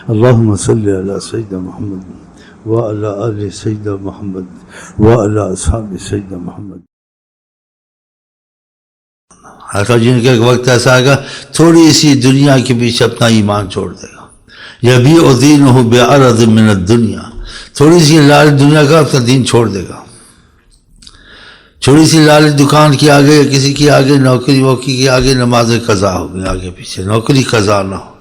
اللهم صل على سيدنا محمد وعلى آل سيدنا محمد وعلى أصحاب سيدنا محمد. حضرت جن کا ایک وقت ایسا آئے گا تھوڑی سی دنیا کے پیچھے اپنا ایمان چھوڑ دے گا. یبیع دینہ بعرض من الدنیا، تھوڑی سی لالچ دنیا کا اپنا دین چھوڑ دے گا. چھوڑی سی لالچ دکان کی آگے، کسی کی آگے نوکری ووکری کی آگے نماز قضا ہو گئی، آگے پیچھے نوکری قضا نہ ہو،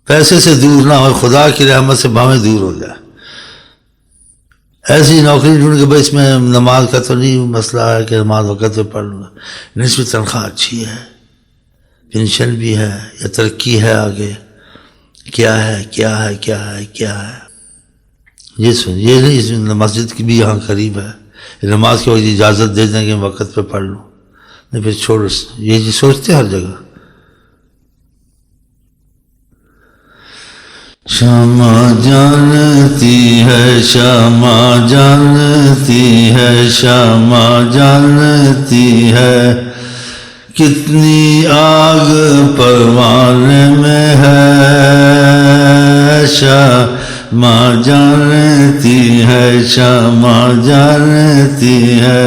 پیسے سے دور نہ ہو، خدا کی رحمت سے بھاویں دور ہو جائے. ایسی نوکری ڈھونڈ کے بھائی اس میں نماز کا تو نہیں مسئلہ ہے کہ نماز وقت پہ پڑھ لوں گا، نصف تنخواہ اچھی ہے، پینشن بھی ہے یا ترقی ہے، آگے کیا ہے کیا ہے کیا ہے کیا ہے. یہ نہیں اس میں مسجد کی بھی یہاں قریب ہے، نماز کے وقت اجازت دے دیں گے وقت پہ پڑھ لوں، نہیں پھر چھوڑ. یہ چیز سوچتے ہر جگہ. شمع جانتی ہے، شمع جانتی ہے، شمع جانتی ہے، کتنی آگ پروانے میں ہے. شمع جانتی ہے، شمع جانتی ہے،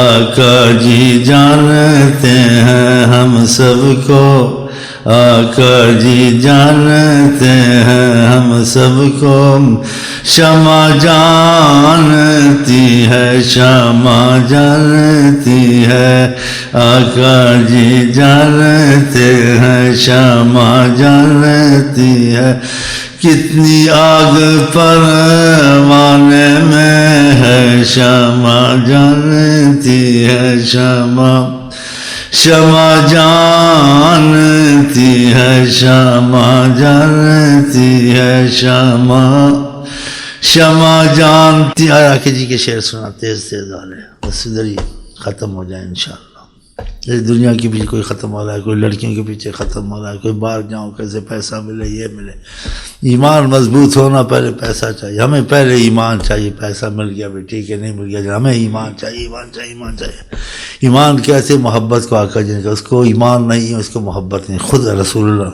آقا جی جانتے ہیں ہم سب کو، آقا جی جانتے ہیں ہم سب کو. شمع جانتی ہے، شمع جانتی ہے، آقا جی جانتے ہیں، شمع جانتی ہے، کتنی آگ پروانے میں ہے. شمع جانتی ہے، شمع جانتی ہے، شمع جانتی ہے، شمع جانتی ہے. آقا جی کے شعر سنا تیز تیز والے، بس ادھر ہی ختم ہو جائے انشاءاللہ. اس دنیا کے پیچھے کوئی ختم ہو رہا ہے، کوئی لڑکیوں کے پیچھے ختم ہو رہا ہے، کوئی باہر جاؤں کیسے پیسہ ملے یہ ملے. ایمان مضبوط ہونا پہلے پیسہ چاہیے. ہمیں پہلے ایمان چاہیے. پیسہ مل گیا بھی ٹھیک ہے، نہیں مل گیا ہمیں ایمان چاہیے، ایمان چاہیے، ایمان چاہیے. ایمان کیسے؟ محبت کو آقا جی نے کہا اس کو ایمان نہیں ہے، اس کو محبت نہیں. خود رسول اللہ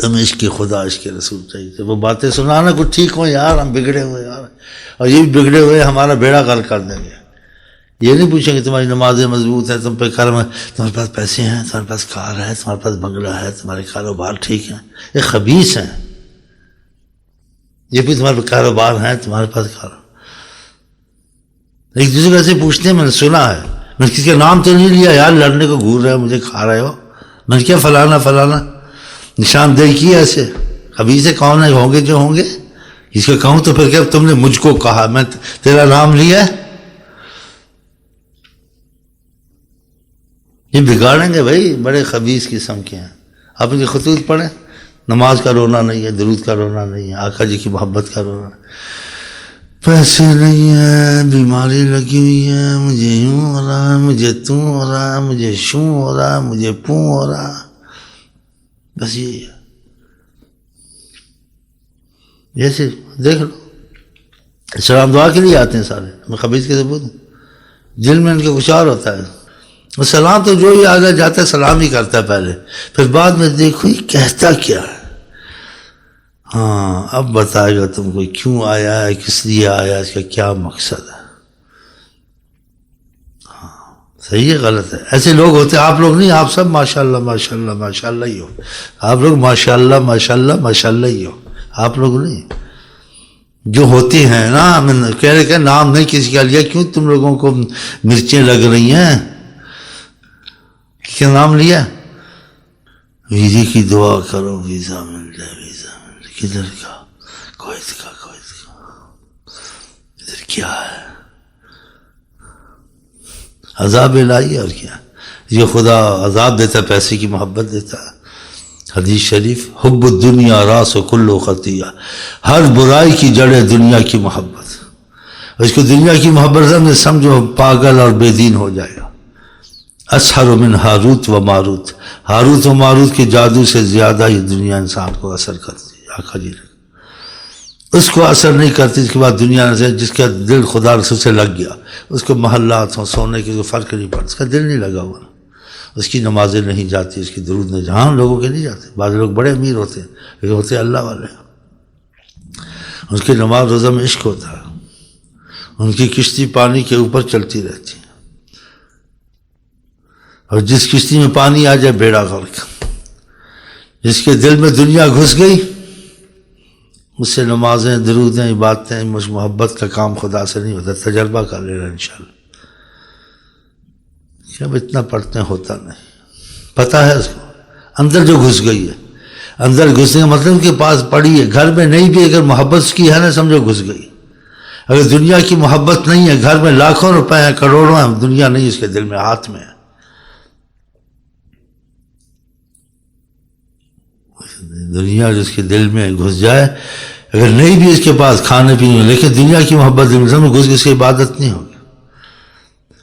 ہمیں عشق خدا عشق رسول چاہیے. وہ باتیں سنانا کچھ ٹھیک ہو یار، ہم بگڑے ہوئے یار، اور یہ بھی بگڑے ہوئے ہمارا بیڑا غرق کر دیں گے. یہ نہیں پوچھیں کہ تمہاری نمازیں مضبوط ہیں، تم پہ کرم ہے، تمہارے پاس پیسے ہیں، تمہارے پاس کار ہے، تمہارے پاس بنگلہ ہے، تمہارے کاروبار ٹھیک ہیں. یہ خبیث ہیں. یہ بھی تمہارے پاس کاروبار ہیں، تمہارے پاس کاروبار. ایک دوسرے سے پوچھتے ہیں، میں نے سنا ہے، میں نے کسی کا نام تو نہیں لیا یار، لڑنے کو گھور رہے ہو، مجھے کھا رہے ہو، میں نے کیا فلانا فلانا نشاندہی کی ایسے. خبیث کون ہے؟ ہوں گے جو ہوں گے. اس کو کہوں تو پھر کہ تم نے مجھ کو کہا، میں تیرا نام لیا ہے. یہ بگاڑیں گے بھائی، بڑے خبیث قسم کے ہیں. آپ ان کے خطوط پڑھیں، نماز کا رونا نہیں ہے، درود کا رونا نہیں ہے، آقا جی کی محبت کا رونا ہے. پیسے نہیں ہے، بیماری لگی ہوئی ہے، مجھے یوں ہو رہا ہے، مجھے تو ہو رہا ہے، مجھے شوں ہو رہا ہے، مجھے پوں ہو رہا ہے. بس یہی ہے. جیسے دیکھ لو، سلام دعا کے لیے آتے ہیں سارے. میں خبیث کے ثبوت دل میں ان کے کچھ اور ہوتا ہے. وہ سلام تو جو ہی آگے جاتا ہے سلام ہی کرتا ہے پہلے، پھر بعد میں دیکھو یہ کہتا کیا ہے. ہاں اب بتائے گا تم کو کیوں آیا ہے، کس لیے آیا، اس کا کیا مقصد ہے. ہاں صحیح ہے غلط ہے. ایسے لوگ ہوتے ہیں. آپ لوگ نہیں، آپ سب ماشاءاللہ ماشاءاللہ ماشاءاللہ ہی ہو. آپ لوگ ماشاءاللہ ماشاءاللہ ماشاءاللہ ہی ہو. آپ لوگ نہیں جو ہوتے ہیں نا. میں کہہ رہے کہ نام نہیں کسی کا لیا، کیوں تم لوگوں کو مرچیں لگ رہی ہیں؟ کیا نام لیا؟ ویزے کی دعا کرو، ویزا مل جائے، ویزا مل جائے. کدھر کا؟ کویت کا. کویت کا ادھر کیا ہے؟ عذاب الہی. اور کیا؟ یہ خدا عذاب دیتا ہے، پیسے کی محبت دیتا ہے. حدیث شریف، حب الدنیا راس کل خطیہ، ہر برائی کی جڑ ہے دنیا کی محبت. اس کو دنیا کی محبت سمجھو پاگل اور بے دین ہو جائے گا. اسحر من ہاروت و ماروت، ہاروت و ماروت کے جادو سے زیادہ یہ دنیا انسان کو اثر کرتی ہے. آقا جی اس کو اثر نہیں کرتی. اس کے بعد دنیا سے جس کا دل خدا رسول سے لگ گیا، اس کو محلات ہوں، سونے کی کوئی فرق نہیں پڑتا، اس کا دل نہیں لگا ہوا. اس کی نمازیں نہیں جاتی، اس کی درود نہیں، جہاں لوگوں کے نہیں جاتے. بعض لوگ بڑے امیر ہوتے ہیں لیکن ہوتے اللہ والے، اس کی نماز روزہ میں عشق ہوتا ہے، ان کی کشتی پانی کے اوپر چلتی رہتی ہے، اور جس کشتی میں پانی آ جائے بیڑا غرق. جس کے دل میں دنیا گھس گئی اس سے نمازیں، درودیں، عبادتیں، محبت کا کام خدا سے نہیں ہوتا. تجربہ کر لینا انشاءاللہ. جب اتنا پڑھتے ہیں ہوتا نہیں، پتہ ہے اس کو اندر جو گھس گئی ہے. اندر گھسنے کا مطلب کہ پاس پڑی ہے، گھر میں نہیں بھی اگر محبت کی ہے نا سمجھو گھس گئی. اگر دنیا کی محبت نہیں ہے، گھر میں لاکھوں روپے ہیں، کروڑوں ہیں، دنیا نہیں اس کے دل میں، ہاتھ میں ہے. دنیا جس کے دل میں گھس جائے، اگر نہیں بھی اس کے پاس کھانے پینے میں، لیکن دنیا کی محبت دل میں گھس گئی، اس کی عبادت نہیں ہوگی.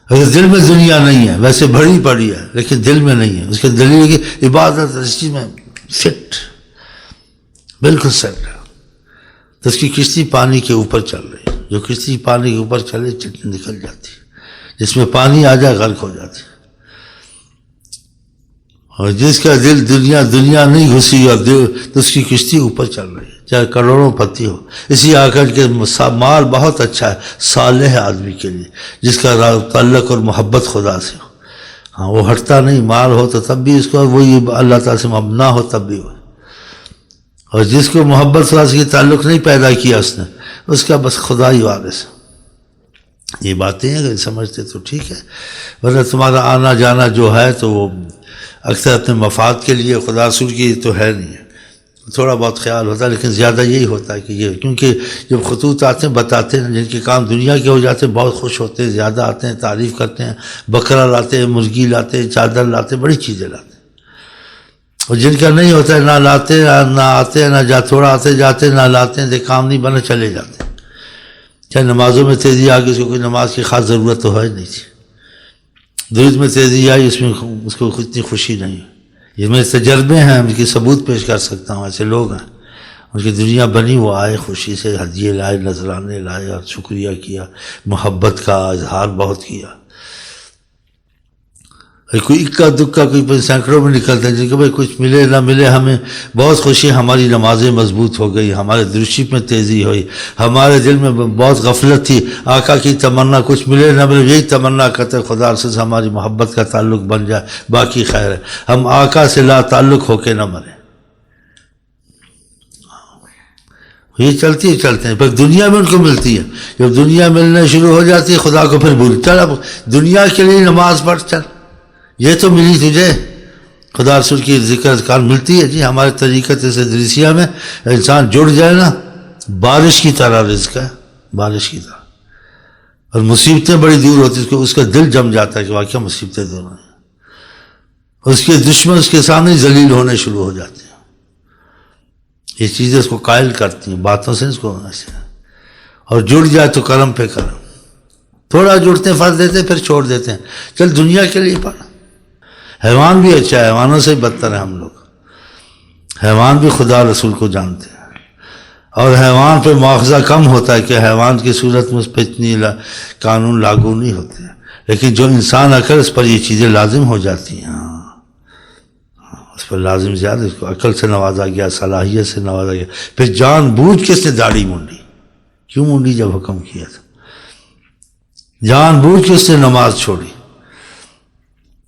اگر دل میں دنیا نہیں ہے، ویسے بھری پڑی ہے لیکن دل میں نہیں ہے، اس کے دلیل کی عبادت اس چیز میں فٹ، بالکل سیٹ ہے. تو اس کی کشتی پانی کے اوپر چل رہی ہے. جو کشتی پانی کے اوپر چلے نکل جاتی ہے، جس میں پانی آ جائے غرق ہو جاتی ہے. اور جس کا دل دنیا نہیں گھسی اور تو اس کی کشتی اوپر چل رہی ہے، چاہے کروڑوں پتی ہو. اسی آخر کے مال بہت اچھا ہے صالح آدمی کے لیے، جس کا تعلق اور محبت خدا سے ہو. ہاں وہ ہٹتا نہیں، مال ہو تو تب بھی اس کو وہی اللہ تعالیٰ سے محبت نہ ہو تب بھی ہو. اور جس کو محبت خدا سے تعلق نہیں پیدا کیا اس نے، اس کا بس خدا ہی وارث. یہ باتیں اگر سمجھتے تو ٹھیک ہے، ورنہ تمہارا آنا جانا جو ہے تو وہ اکثر اپنے مفاد کے لیے، خدا رسول کی تو ہے نہیں ہے. تھوڑا بہت خیال ہوتا ہے لیکن زیادہ یہی ہوتا ہے کہ یہ، کیونکہ جب خطوط آتے ہیں بتاتے ہیں جن کے کام دنیا کے ہو جاتے ہیں بہت خوش ہوتے ہیں، زیادہ آتے ہیں، تعریف کرتے ہیں، بکرا لاتے ہیں، مرغی لاتے ہیں، چادر لاتے ہیں، بڑی چیزیں لاتے ہیں. اور جن کا نہیں ہوتا ہے نہ لاتے نہ آتے نہ تھوڑا آتے جاتے نہ لاتے ہیں، کام نہیں بنا چلے جاتے ہیں. چاہے نمازوں میں تیزی آ گئی، اس کو کوئی نماز کی خاص ضرورت تو ہے نہیں تھی. درود میں تیزی آئی، اس میں اس کو اتنی خوشی نہیں. یہ میرے تجربے ہیں، ان کی ثبوت پیش کر سکتا ہوں. ایسے لوگ ہیں ان کی دنیا بنی، وہ آئے خوشی سے، ہدیے لائے، نذرانے لائے، اور شکریہ کیا، محبت کا اظہار بہت کیا. کوئی اکا دکا کوئی سینکڑوں میں نکلتے ہیں جن کو بھائی کچھ ملے نہ ملے ہمیں بہت خوشی، ہماری نمازیں مضبوط ہو گئی، ہمارے درشی میں تیزی ہوئی، ہمارے دل میں بہت غفلت تھی، آقا کی تمنا کچھ ملے نہ ملے یہی تمنا کرتے خدا سے ہماری محبت کا تعلق بن جائے، باقی خیر ہے، ہم آقا سے لا تعلق ہو کے نہ مریں. یہ چلتے ہیں، پھر دنیا میں ان کو ملتی ہے. جب دنیا ملنے شروع ہو جاتی ہے خدا کو پھر بھول، چل اب دنیا کے لیے نماز پڑھ، چل یہ تو ملی تجھے، خدا رسول کی ذکر اذکار ملتی ہے. جی ہمارے طریقت سے درسیہ میں انسان جڑ جائے نا، بارش کی طرح رزق ہے، بارش کی طرح. اور مصیبتیں بڑی دور ہوتی ہیں، اس کا دل جم جاتا ہے کہ واقعہ مصیبتیں دور ہیں. اس کے دشمن اس کے سامنے ذلیل ہونے شروع ہو جاتے ہیں. یہ چیزیں اس کو قائل کرتی ہیں باتوں سے، اس کو ایسے. اور جڑ جائے تو کرم پہ کرم. تھوڑا جڑتے ہیں، فرض دیتے ہیں، پھر چھوڑ دیتے ہیں، چل دنیا کے لیے پڑھ. حیوان بھی اچھا ہے، حیوانوں سے بدتر ہے ہم لوگ. حیوان بھی خدا رسول کو جانتے ہیں، اور حیوان پہ مواخذہ کم ہوتا ہے کہ حیوان کی صورت میں اس پہ اتنی قانون لاگو نہیں ہوتے ہیں، لیکن جو انسان عقل اس پر یہ چیزیں لازم ہو جاتی ہیں. اس پر لازم زیادہ، اس کو عقل سے نوازا گیا، صلاحیت سے نوازا گیا. پھر جان بوجھ کے اس نے داڑھی مونڈی. کیوں مونڈی؟ جب حکم کیا تھا. جان بوجھ کے اس نے نماز چھوڑی.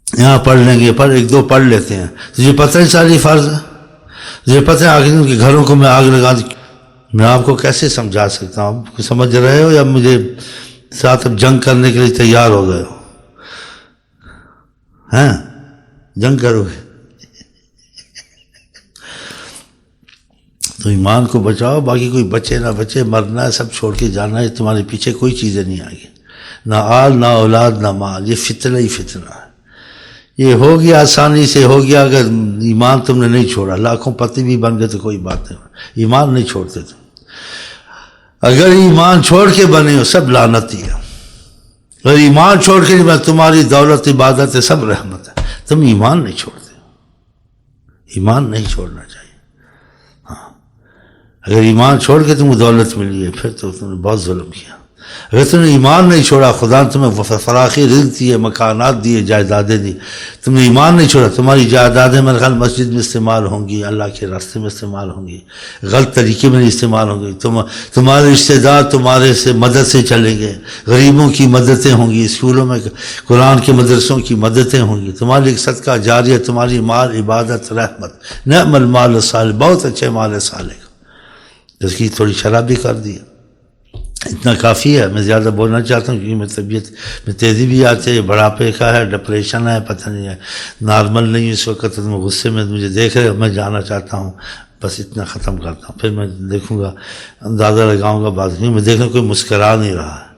یہاں پڑھ لیں گے، پر ایک دو پڑھ لیتے ہیں، تجھے پتہ ہے ساری فرض ہے، تجھے پتہ ہے آخر ان کے گھروں کو میں آگ لگا دی. میں آپ کو کیسے سمجھا سکتا ہوں؟ آپ سمجھ رہے ہو یا مجھے ساتھ اب جنگ کرنے کے لیے تیار ہو گئے ہو؟ ہیں جنگ کرو گے تو ایمان کو بچاؤ، باقی کوئی بچے نہ بچے، مرنا ہے، سب چھوڑ کے جانا ہے. تمہارے پیچھے کوئی چیزیں نہیں آئے گی، نہ آل نہ اولاد نہ مال. یہ فتنہ ہی فتنہ ہے. یہ ہو گیا آسانی سے، ہو گیا اگر ایمان تم نے نہیں چھوڑا. لاکھوں پتی بھی بن گئے تو کوئی بات نہیں، ایمان نہیں چھوڑتے تم. اگر ایمان چھوڑ کے بنے ہو سب لعنت ہی ہے. اگر ایمان چھوڑ کے نہیں، تمہاری دولت عبادت ہے سب رحمت ہے. تم ایمان نہیں چھوڑتے. ایمان نہیں چھوڑنا چاہیے. اگر ایمان چھوڑ کے تم کو دولت ملی ہے پھر تو تم نے بہت ظلم کیا. اگر تم نے ایمان نہیں چھوڑا، خدا نے تمہیں فراخی رزق دیے، مکانات دیے، جائیدادیں دی، تم نے ایمان نہیں چھوڑا، تمہاری جائیدادیں میرے خیال مسجد میں استعمال ہوں گی، اللہ کے راستے میں استعمال ہوں گی، غلط طریقے میں نہیں استعمال ہوں گی، تمہارے رشتہ دار تمہارے سے مدد سے چلیں گے، غریبوں کی مددیں ہوں گی، اسکولوں میں قرآن کے مدرسوں کی مددیں ہوں گی، تمہاری ایک صدقہ جاریہ، تمہاری مال عبادت رحمت، نعم المال الصالح، بہت اچھے مال صالح کا۔ اس کی تھوڑی شرح بھی کر دی، اتنا کافی ہے، میں زیادہ بولنا چاہتا ہوں کیونکہ میں طبیعت میں تیزی بھی آتی ہے، بڑھاپے کا ہے، ڈپریشن ہے، پتہ نہیں ہے، نارمل نہیں اس وقت، میں غصے میں مجھے دیکھ رہے ہو، میں جانا چاہتا ہوں، بس اتنا ختم کرتا ہوں، پھر میں دیکھوں گا، اندازہ لگاؤں گا بات نہیں، میں دیکھوں کوئی مسکرا نہیں رہا ہے،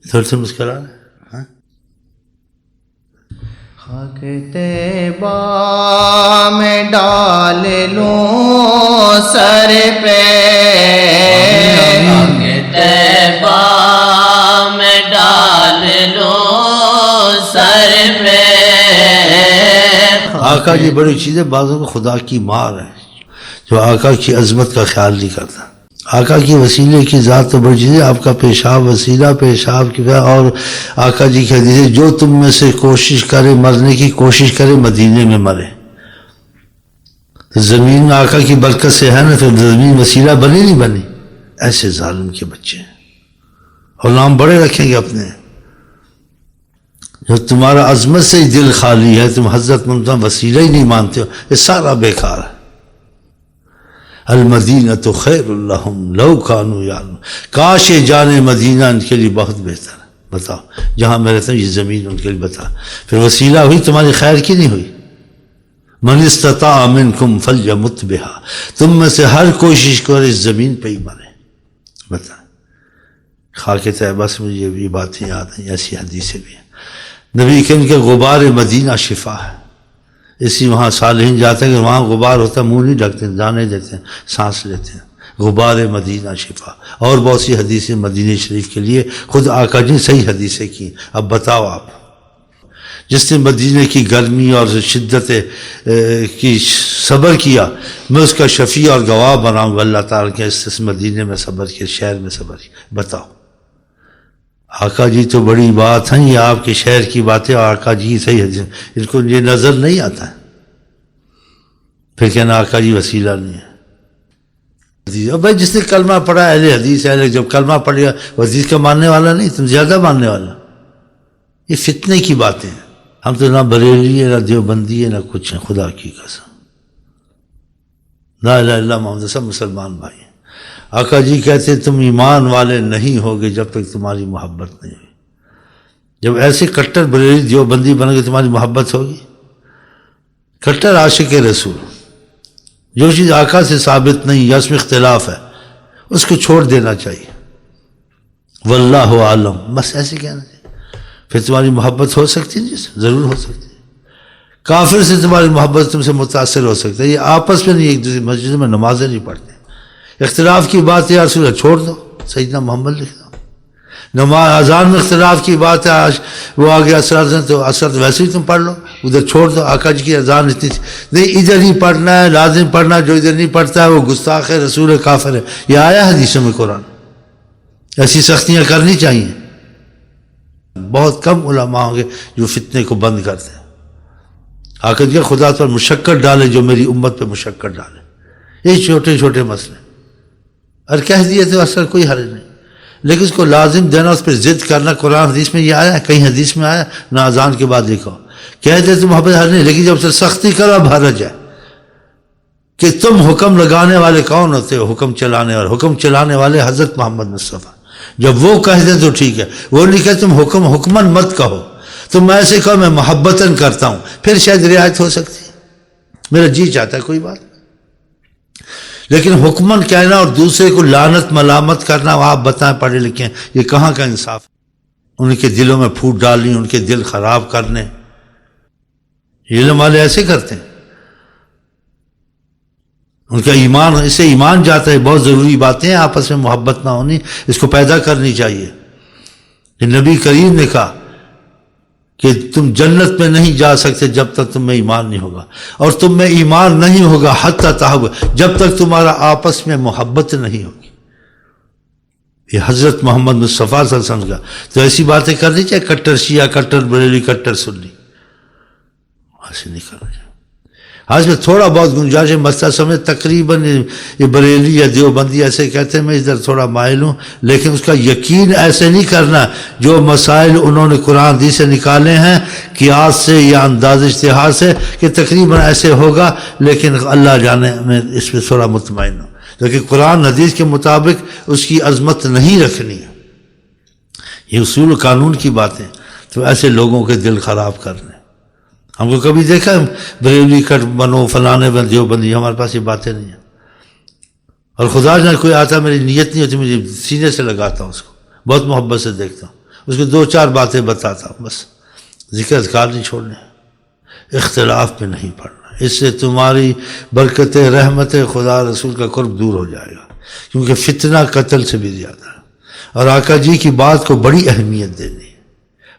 تھوڑے سے مسکرا رہے ہاں؟ خاک طیبہ میں ڈال لوں سر پہ، خاک طیبہ میں ڈال لوں سر پہ۔ آقا یہ بڑی چیزیں بعضوں کو خدا کی مار ہے جو آقا کی عظمت کا خیال نہیں کرتا۔ آقا کی وسیلے کی ذات تو بڑی چیز ہے، آپ کا پیشاب وسیلہ، پیشاب کی اور آقا جی کی حدیث ہے جو تم میں سے کوشش کرے مرنے کی کوشش کرے مدینے میں مرے۔ زمین آقا کی برکت سے ہے نا، پھر زمین وسیلہ بنی نہیں بنی؟ ایسے ظالم کے بچے اور نام بڑے رکھیں گے اپنے، جو تمہارا عظمت سے ہی دل خالی ہے، تم حضرت محمد وسیلہ ہی نہیں مانتے ہو، یہ سارا بیکار ہے۔ المدینۃ خیر لہم لو کانوا یعلمون، کاش یہ جانے مدینہ ان کے لیے بہت بہتر ہے۔ بتاؤ جہاں میں رہتا ہوں یہ زمین ان کے لیے بتا، پھر وسیلہ ہوئی تمہاری خیر کی نہیں ہوئی؟ من استطاع منکم فلیمت بہا، تم میں سے ہر کوشش کرے اس زمین پہ ہی مرے۔ بتا خاک طیبہ سے مجھے یہ باتیں یاد ہیں، ایسی حدیثیں بھی ہیں۔ نبی کریم کے غبار مدینہ شفا ہے، اسی وہاں صالحین جاتے ہیں کہ وہاں غبار ہوتا ہے، منہ نہیں ڈھکتے، جانے دیتے ہیں، سانس لیتے ہیں، غبار مدینہ شفا۔ اور بہت سی حدیثیں مدینہ شریف کے لیے خود آقا جی صحیح حدیثیں کی۔ اب بتاؤ آپ، جس نے مدینہ کی گرمی اور شدت کی صبر کیا، میں اس کا شفیع اور گواہ بناؤں گا اللہ تعالیٰ کے اس مدینہ میں صبر کیا، شہر میں صبر کیا۔ بتاؤ آقا جی تو بڑی بات ہے، یہ آپ کے شہر کی باتیں اور آقا جی صحیح حدیث، ان کو یہ نظر نہیں آتا ہے، پھر کہنا آقا جی وسیلہ نہیں ہے۔ اب بھائی جس نے کلمہ پڑھا اہل حدیث ہے، جب کلمہ پڑھ گیا وہ حدیث کا ماننے والا نہیں، تم زیادہ ماننے والا۔ یہ فتنے کی باتیں ہیں، ہم تو نہ بریلی ہے، نہ دیوبندی ہے، نہ کچھ ہے، خدا کی قسم۔ لا الہ الا اللہ محمد، سب مسلمان بھائی ہیں۔ آقا جی کہتے ہیں تم ایمان والے نہیں ہوگے جب تک تمہاری محبت نہیں ہوگی۔ جب ایسے کٹر بریلی دیوبندی بن گے تمہاری محبت ہوگی؟ کٹر عاشق رسول، جو چیز آقا سے ثابت نہیں یا اس میں اختلاف ہے اس کو چھوڑ دینا چاہیے، واللہ عالم، بس ایسے کہنا چاہیے، پھر تمہاری محبت ہو سکتی ہے، جس ضرور ہو سکتی ہے۔ کافر سے تمہاری محبت تم سے متاثر ہو سکتا ہے، یہ آپس میں نہیں، ایک دوسرے مسجد میں نمازیں نہیں پڑھتے، اختلاف کی بات ہے، یا رسول اللہ چھوڑ دو، سیدنا محمد لکھ دو۔ نماز اذان میں اختلاف کی بات ہے، آج وہ آ گیا اثر تو اثر تو ویسے ہی تم پڑھ لو، ادھر چھوڑ دو، آقا جی کی اذان اتنی نہیں، ادھر ہی پڑھنا ہے، لازم پڑھنا ہے، جو ادھر نہیں پڑھتا ہے وہ گستاخ ہے، رسول ہے، کافر ہے، یہ آیا حدیثوں میں قرآن۔ ایسی سختیاں کرنی چاہیے۔ بہت کم علماء ہوں گے جو فتنے کو بند کرتے ہیں۔ آقا جی خدا پر مشقت ڈالے جو میری امت پہ مشقت ڈالے، یہ چھوٹے چھوٹے مسئلے، اور کہہ دیے تو اصل کوئی حرج نہیں، لیکن اس کو لازم دینا، اس پہ ضد کرنا۔ قرآن حدیث میں یہ آیا ہے، کہیں حدیث میں آیا نہ اذان کے بعد لکھو، کہہ دے تو محبت حرج نہیں، لیکن جب سے سختی کرو اب حرج ہے کہ تم حکم لگانے والے کون ہوتے ہو؟ حکم چلانے والے، حکم چلانے والے حضرت محمد مصطفیٰ۔ جب وہ کہہ دیں تو ٹھیک ہے، وہ نہیں کہ تم حکمن مت کہو، تم ایسے کہو میں محبتاً کرتا ہوں، پھر شاید رعایت ہو سکتی ہے، میرا جی چاہتا ہے کوئی بات، لیکن حکمن کہنا اور دوسرے کو لعنت ملامت کرنا، آپ بتائیں پڑھے لکھے ہیں، یہ کہاں کا انصاف؟ ان کے دلوں میں پھوٹ ڈالنی، ان کے دل خراب کرنے، علم والے ایسے کرتے ہیں، ان کا ایمان، اس سے ایمان جاتا ہے۔ بہت ضروری باتیں ہیں، آپس میں محبت نہ ہونی، اس کو پیدا کرنی چاہیے۔ کہ نبی کریم نے کہا کہ تم جنت میں نہیں جا سکتے جب تک تم میں ایمان نہیں ہوگا، اور تم میں ایمان نہیں ہوگا حتی تحب، جب تک تمہارا آپس میں محبت نہیں ہوگی۔ یہ حضرت محمد مصطفیٰ صلی اللہ علیہ وسلم کا، تو ایسی باتیں کرنی چاہیے کٹر شیعہ، کٹر بریلوی، کٹر سنی، ایسے نہیں کرنا چاہیے۔ آج میں تھوڑا بہت گنجائش ہے، مسئلہ سمجھ تقریباً یہ بریلی یا دیوبندی ایسے کہتے ہیں، میں ادھر تھوڑا مائل ہوں، لیکن اس کا یقین ایسے نہیں کرنا جو مسائل انہوں نے قرآن حدیث سے نکالے ہیں قیاس سے یا انداز اشتہار سے کہ تقریباً ایسے ہوگا، لیکن اللہ جانے میں اس پہ تھوڑا مطمئن ہوں، لیکن قرآن حدیث کے مطابق اس کی عظمت نہیں رکھنی ہے۔ یہ اصول و قانون کی باتیں تو ایسے لوگوں کے دل خراب کرنے۔ ہم کو کبھی دیکھا بریلی کٹ بنو فلانے بن دیوبندی، ہمارے پاس یہ باتیں نہیں ہیں، اور خدا جانے کوئی آتا میری نیت نہیں ہوتی، مجھے سینے سے لگاتا ہوں، اس کو بہت محبت سے دیکھتا ہوں، اس کو 2-4 باتیں بتاتا ہوں، بس ذکر اذکار نہیں چھوڑنے، اختلاف پہ نہیں پڑنا، اس سے تمہاری برکت رحمت خدا رسول کا قرب دور ہو جائے گا، کیونکہ فتنہ قتل سے بھی زیادہ ہے، اور آقا جی کی بات کو بڑی اہمیت دینی،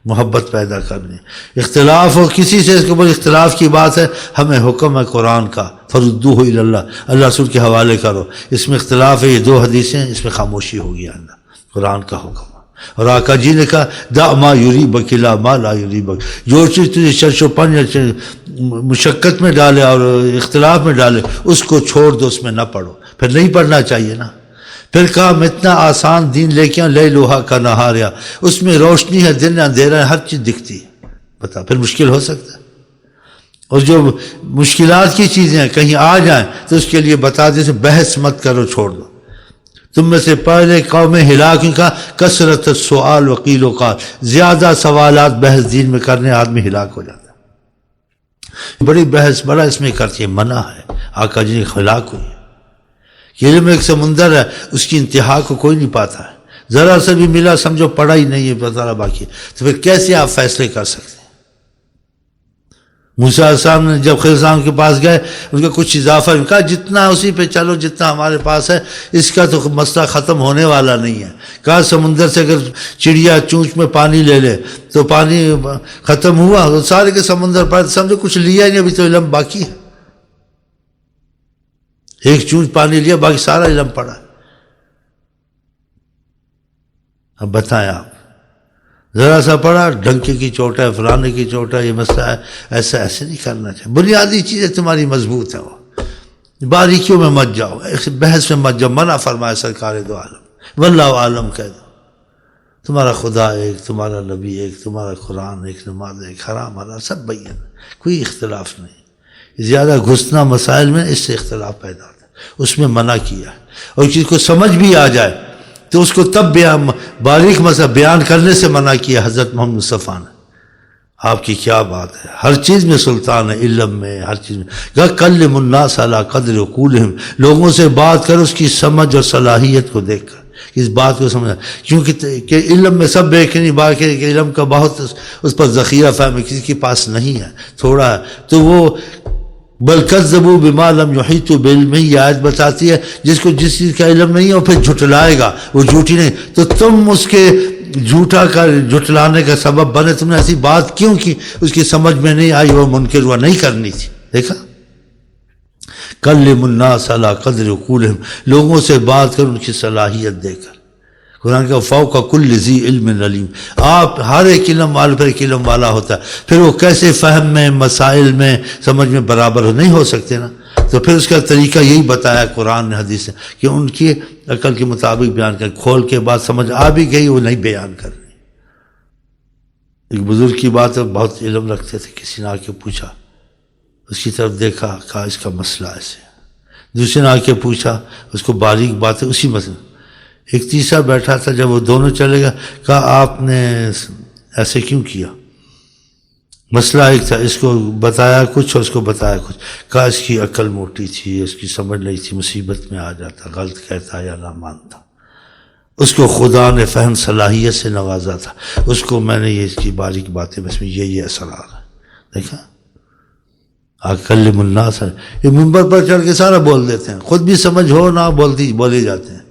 محبت پیدا کرنی۔ اختلاف ہو کسی سے، اس کے اوپر اختلاف کی بات ہے، ہمیں حکم ہے قرآن کا، فردوہ الی اللہ، اللہ رسول کے حوالے کرو، اس میں اختلاف ہے، یہ 2 حدیثیں، اس میں خاموشی ہوگی، اللہ قرآن کا حکم ہے۔ اور آقا جی نے کہا دع ما یریبک الی ما لا یریبک، جو چیز تجھے شش و پنج مشقت میں ڈالے اور اختلاف میں ڈالے اس کو چھوڑ دو، اس میں نہ پڑھو، پھر نہیں پڑھنا چاہیے نا۔ پھر کہا میں اتنا آسان دین لے کے لے لوہا کا نہاریا، اس میں روشنی ہے، دن اندھیرا ہے، ہر چیز دکھتی ہے، بتا پھر مشکل ہو سکتا ہے؟ اور جو مشکلات کی چیزیں ہیں کہیں آ جائیں تو اس کے لیے بتا دے، بحث مت کرو، چھوڑ دو۔ تم میں سے پہلے قوم ہلاک کا کثرت السؤال وقیل و قال، زیادہ سوالات بحث دین میں کرنے آدمی ہلاک ہو جاتا ہے۔ بڑی بحث بڑا اس میں کرتی ہے، منع ہے، آقا جی نے ہلاک ہوئی۔ یہ علم ایک سمندر ہے، اس کی انتہا کو کوئی نہیں پاتا ہے، ذرا سے بھی ملا سمجھو پڑا ہی نہیں ہے، بتا رہا باقی، تو پھر کیسے آپ فیصلے کر سکتے ہیں؟ موسیٰ علیہ السلام نے جب خضر صاحب کے پاس گئے، ان کا کچھ اضافہ کہا جتنا اسی پہ چلو جتنا ہمارے پاس ہے، اس کا تو مسئلہ ختم ہونے والا نہیں ہے۔ کہا سمندر سے اگر چڑیا چونچ میں پانی لے لے تو پانی ختم ہوا، تو سارے کے سمندر پر سمجھو کچھ لیا ہی نہیں، ابھی تو علم باقی ہے، ایک چونچ پانی لیا باقی سارا علم پڑا۔ اب بتائیں آپ، ذرا سا پڑا ڈنکے کی چوٹ ہے، فلانے کی چوٹ ہے، یہ مسئلہ ہے، ایسے نہیں کرنا چاہیے۔ بنیادی چیزیں تمہاری مضبوط ہیں، وہ باریکیوں میں مت جاؤ، بحث میں مت جاؤ، منع فرمائے سرکار دو عالم، واللہ عالم کہہ دو، تمہارا خدا ایک، تمہارا نبی ایک، تمہارا قرآن ایک، نماز ایک، حرام حلال سب بیان، کوئی اختلاف نہیں۔ زیادہ گھسنا مسائل میں اس سے اختلاف پیدا ہوتا ہے، اس میں منع کیا ہے۔ اور چیز کو سمجھ بھی آ جائے تو اس کو تب باریک مسئلہ بیان کرنے سے منع کیا حضرت محمد مصطفیٰ نے۔ آپ کی کیا بات ہے، ہر چیز میں سلطان ہے، علم میں، ہر چیز میں۔ کلم الناس علی قدر عقولہم، لوگوں سے بات کر اس کی سمجھ اور صلاحیت کو دیکھ کر، اس بات کو سمجھا، کیونکہ کہ علم میں سب ایک نہیں، باقی کہ علم کا بہت اس پر ذخیرہ فہم کسی کے پاس نہیں ہے، تھوڑا ہے، تو وہ بل کذبوا بما لم یحیطوا بعلمہ، یہ آیت بتاتی ہے جس کو جس چیز کا علم نہیں ہے وہ پھر جھٹلائے گا، وہ جھوٹی نہیں، تو تم اس کے جھوٹا کا جھٹلانے کا سبب بنے، تم نے ایسی بات کیوں کی، اس کی سمجھ میں نہیں آئی، وہ منکر ہوا، نہیں کرنی تھی۔ دیکھا، کلم الناس علی قدر عقولہم، لوگوں سے بات کر ان کی صلاحیت دے کر۔ قرآن کا فوق کل ذی علم علیم، آپ ہر ایک علم والے پر ایک علم والا ہوتا ہے، پھر وہ کیسے فہم میں، مسائل میں، سمجھ میں برابر نہیں ہو سکتے نا، تو پھر اس کا طریقہ یہی بتایا قرآن نے، حدیث نے، کہ ان کی عقل کے مطابق بیان کر، کھول کے بعد سمجھ آ بھی گئی وہ نہیں بیان کرنی۔ ایک بزرگ کی بات ہے، بہت علم رکھتے تھے، کسی نے آ کے پوچھا، اس کی طرف دیکھا، کہا اس کا مسئلہ ایسے، دوسرے نے آ کے پوچھا، اس کو باریک بات ہے اسی مسئلہ، ایک تیسرا بیٹھا تھا، جب وہ دونوں چلے گا، کہا آپ نے ایسے کیوں کیا؟ مسئلہ ایک تھا، اس کو بتایا کچھ اور اس کو بتایا کچھ، کہا اس کی عقل موٹی تھی، اس کی سمجھ نہیں تھی، مصیبت میں آ جاتا، غلط کہتا یا نہ مانتا، اس کو خدا نے فہم صلاحیت سے نوازا تھا، اس کو میں نے یہ اس کی باریک باتیں، اس میں یہ اثرات ہے، دیکھا، کلم الناس ہے، یہ منبر پر چڑھ کے سارا بول دیتے ہیں، خود بھی سمجھ ہو نہ بولے جاتے ہیں۔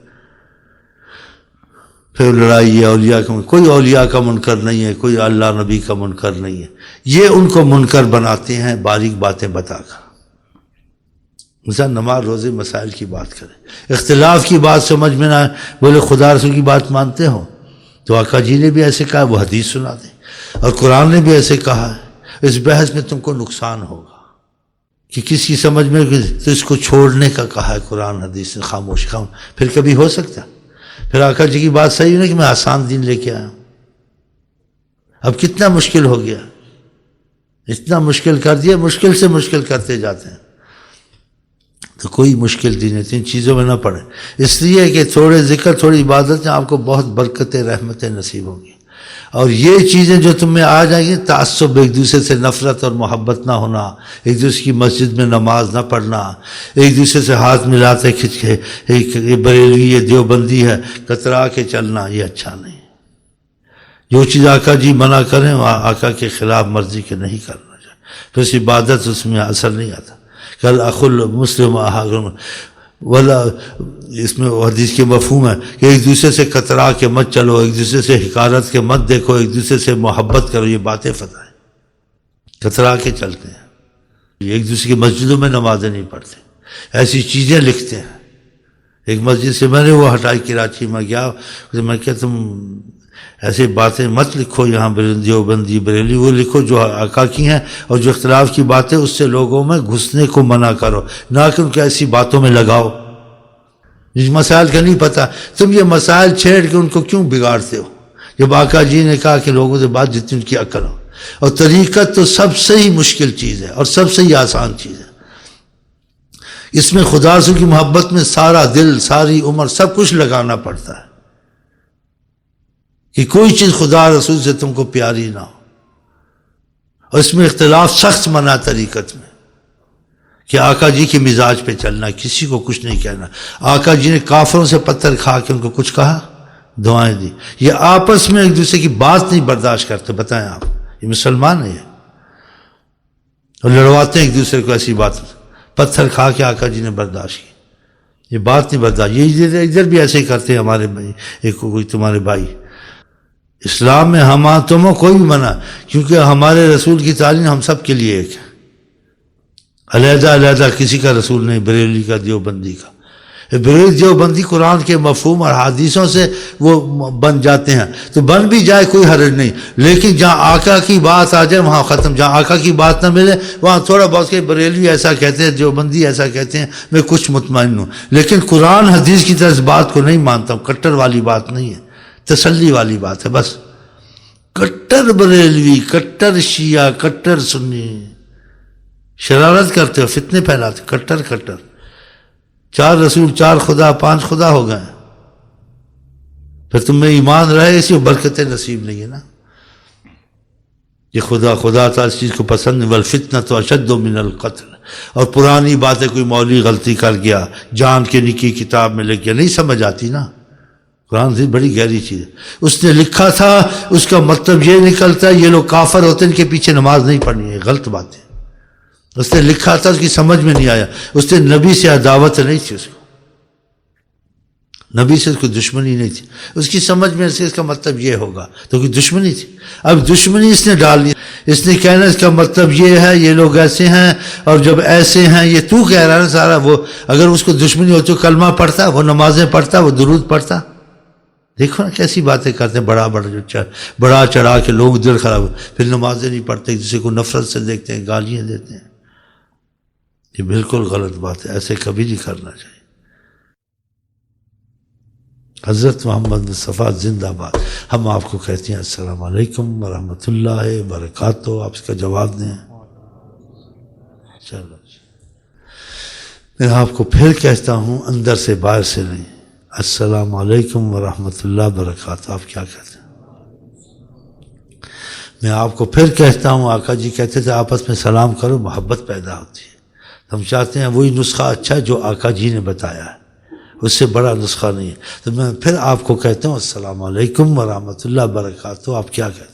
پھر لڑائی ہے اولیاء کا، کوئی اولیاء کا منکر نہیں ہے، کوئی اللہ نبی کا منکر نہیں ہے، یہ ان کو منکر بناتے ہیں باریک باتیں بتا کر۔ مثلا نماز روزے مسائل کی بات کریں، اختلاف کی بات سمجھ میں نہ آئے، بولے خدا رسول کی بات مانتے ہو تو آقا جی نے بھی ایسے کہا، وہ حدیث سنا دیں، اور قرآن نے بھی ایسے کہا ہے۔ اس بحث میں تم کو نقصان ہوگا کہ کسی کی سمجھ میں تو اس کو چھوڑنے کا کہا ہے قرآن حدیث نے، خاموش پھر کبھی ہو سکتا؟ پھر آقا جی کی بات صحیح نہیں کہ میں آسان دین لے کے آیا ہوں۔ اب کتنا مشکل ہو گیا، اتنا مشکل کر دیا، مشکل سے مشکل کرتے جاتے ہیں۔ تو کوئی مشکل دین ہے، ان چیزوں میں نہ پڑے، اس لیے کہ تھوڑے ذکر تھوڑی عبادت میں آپ کو بہت برکتیں رحمتیں نصیب ہوں گی، اور یہ چیزیں جو تم میں آ جائیں گی، تعصب، ایک دوسرے سے نفرت اور محبت نہ ہونا، ایک دوسرے کی مسجد میں نماز نہ پڑھنا، ایک دوسرے سے ہاتھ ملاتے کھچ کے یہ بریلوی یہ دیوبندی ہے کترا کے چلنا، یہ اچھا نہیں۔ جو چیز آقا جی منع کریں وہ آقا کے خلاف مرضی کے نہیں کرنا چاہیے، پھر اس عبادت اس میں اثر نہیں آتا۔ کل اخل مسلم ولا اس میں حدیث کے مفہوم ہے کہ ایک دوسرے سے کترا کے مت چلو، ایک دوسرے سے حقارت کے مت دیکھو، ایک دوسرے سے محبت کرو، یہ باتیں فتح ہیں۔ کترا کے چلتے ہیں، ایک دوسرے کی مسجدوں میں نمازیں نہیں پڑھتے، ایسی چیزیں لکھتے ہیں۔ ایک مسجد سے میں نے وہ ہٹائی، کراچی میں گیا، میں کہا تم ایسے باتیں مت لکھو یہاں، دیوبندی بریلی وہ لکھو جو آقا کی ہیں، اور جو اختلاف کی باتیں اس سے لوگوں میں گھسنے کو منع کرو، نہ کہ ان کو ایسی باتوں میں لگاؤ جس مسائل کا نہیں پتہ۔ تم یہ مسائل چھیڑ کے ان کو کیوں بگاڑتے ہو؟ جب آقا جی نے کہا کہ لوگوں سے بات جتنی ان کی عقل ہو، اور طریقت تو سب سے ہی مشکل چیز ہے اور سب سے ہی آسان چیز ہے۔ اس میں خدا رسول کی محبت میں سارا دل، ساری عمر، سب کچھ لگانا پڑتا ہے کہ کوئی چیز خدا رسول سے تم کو پیاری نہ ہو، اور اس میں اختلاف سخت منع طریقت میں، کہ آقا جی کے مزاج پہ چلنا، کسی کو کچھ نہیں کہنا۔ آقا جی نے کافروں سے پتھر کھا کے ان کو کچھ کہا، دعائیں دی۔ یہ آپس میں ایک دوسرے کی بات نہیں برداشت کرتے، بتائیں آپ، یہ مسلمان ہیں اور لڑواتے ہیں ایک دوسرے کو ایسی بات، پتھر کھا کے آقا جی نے برداشت کی، یہ بات نہیں برداشت۔ یہ ادھر بھی ایسے ہی کرتے ہیں ہمارے بھائی، ایک کوئی تمہارے بھائی۔ اسلام میں ہم تمہیں کوئی بھی منع، کیونکہ ہمارے رسول کی تعلیم ہم سب کے لیے ایک ہے، علیحدہ علیحدہ کسی کا رسول نہیں، بریلی کا، دیوبندی کا۔ بریلی دیوبندی قرآن کے مفہوم اور حدیثوں سے وہ بن جاتے ہیں، تو بن بھی جائے کوئی حرج نہیں، لیکن جہاں آقا کی بات آ جائے وہاں ختم، جہاں آقا کی بات نہ ملے وہاں تھوڑا بہت کہ بریلی ایسا کہتے ہیں، دیوبندی ایسا کہتے ہیں، میں کچھ مطمئن ہوں، لیکن قرآن حدیث کی طرح اس بات کو نہیں مانتا ہوں، کٹر والی بات نہیں ہے، تسلی والی بات ہے بس۔ کٹر بریلوی، کٹر شیعہ، کٹر سنی، شرارت کرتے ہو، فتنے پھیلاتے، کٹر کٹر، 4 رسول، 4 خدا، 5 خدا ہو گئے، پھر تم میں ایمان رہے، اسی برکتیں نصیب نہیں ہے نا۔ یہ خدا تعالی اس چیز کو پسند نہیں، والفتنۃ اشد من القتل، اور پرانی باتیں کوئی مولوی غلطی کر گیا، جان کے نکی کتاب میں لکھ گیا، نہیں سمجھ آتی نا، قرآن سے بڑی گہری چیز ہے، اس نے لکھا تھا، اس کا مطلب یہ نکلتا ہے یہ لوگ کافر ہوتے ہیں، ان کے پیچھے نماز نہیں پڑھنی ہے، غلط بات ہے۔ اس نے لکھا تھا، اس کی سمجھ میں نہیں آیا، اس نے نبی سے عداوت نہیں تھی، اس کو نبی سے اس کو دشمنی نہیں تھی، اس کی سمجھ میں سے اس کا مطلب یہ ہوگا، تو کوئی دشمنی تھی، اب دشمنی اس نے ڈال دی، اس نے کہنا اس کا مطلب یہ ہے، یہ لوگ ایسے ہیں، اور جب ایسے ہیں، یہ تو کہہ رہا ہے سارا، وہ اگر اس کو دشمنی ہوتی تو کلمہ پڑھتا، وہ نمازیں پڑھتا، وہ درود پڑھتا۔ دیکھو نا کیسی باتیں کرتے ہیں، بڑا چڑھا کے لوگ دل خراب، پھر نمازیں نہیں پڑھتے، کسی کو نفرت سے دیکھتے ہیں، گالیاں دیتے ہیں، یہ بالکل غلط بات ہے، ایسے کبھی نہیں کرنا چاہیے۔ حضرت محمد مصطفیٰ زندہ باد۔ ہم آپ کو کہتے ہیں السلام علیکم ورحمۃ اللہ وبرکاتہ، آپ اس کا جواب دیں۔ چلو میں آپ کو پھر کہتا ہوں، اندر سے باہر سے نہیں، السلام علیکم ورحمۃ اللہ وبرکاتہ، آپ کیا کہتے ہیں؟ میں آپ کو پھر کہتا ہوں، آقا جی کہتے تھے آپس میں سلام کرو، محبت پیدا ہوتی ہے، ہم چاہتے ہیں وہی نسخہ اچھا ہے جو آقا جی نے بتایا ہے، اس سے بڑا نسخہ نہیں ہے، تو میں پھر آپ کو کہتا ہوں السلام علیکم ورحمۃ اللہ وبرکاتہ، آپ کیا کہتے ہیں؟